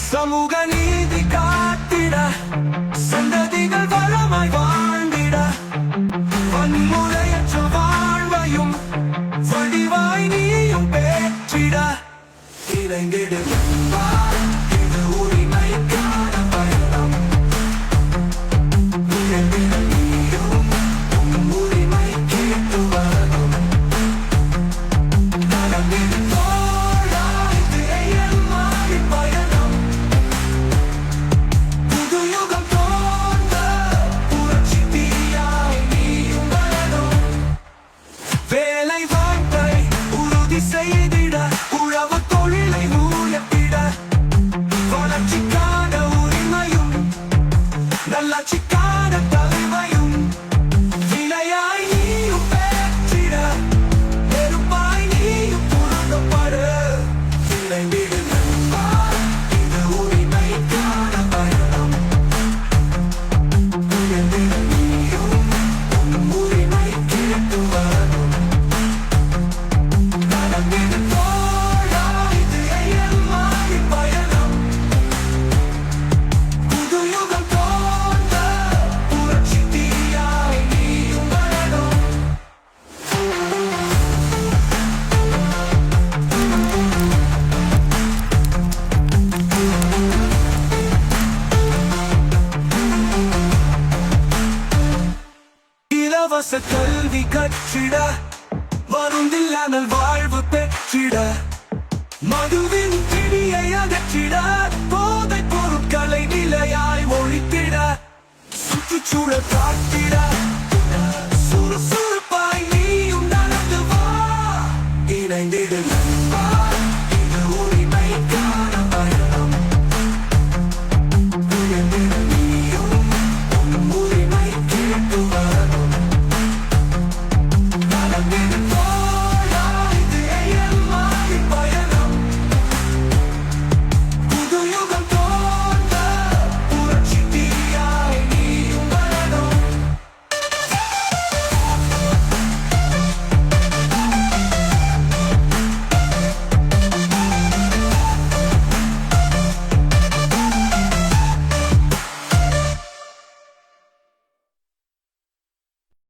சமூக நீதி காத்திட சந்ததிகள் வளமாய் வாழ்ந்திட வன்முறையற்ற வாழ்வையும் வடிவாய் நீயும் பெற்றிட இளைஞடு இது உரிமைக்கான பயணம் நீயும் உன் உரிமை கேட்டு வரணும் நடந்திடு தோழா இது எம்மாடி பயணம் புது யுகம் தோன்ற புரட்சி தீயாய் நீயும் வரணும் வேலை வாய்ப்பை உறுதி செய்திட உழவு தொழிலை உயர்த்திட வளர்ச்சிக்கான உரிமையும் நல்லாட்சிக்கான தலைமையும் விலையாய் நீயும் பெற்றிட நெருப்பாய் நீயும் புறப்படு இணைந்திடு நண்பா இது உரிமைக்கான பயணம் உயர்ந்திட நீயும் உன் உரிமை கேட்டு வரணும் நடந்திடு தோழா இது எம்மாடி பயணம் புது யுகம் தோன்ற புரட்சி தீயாய் நீயும் வரணும் இலவச கல்வி கற்றிட வருந்தில்லாமல் வாழ்வு பெற்றிட மதுவின் பிடியை அகற்றிட போதைப் பொருட்களை நிலையாய் ஒழித்திட சுற்றுச்சூழல் காத்திட சுறுசுறுப்பாய் நீயும் நடந்து வா இணைந்திடு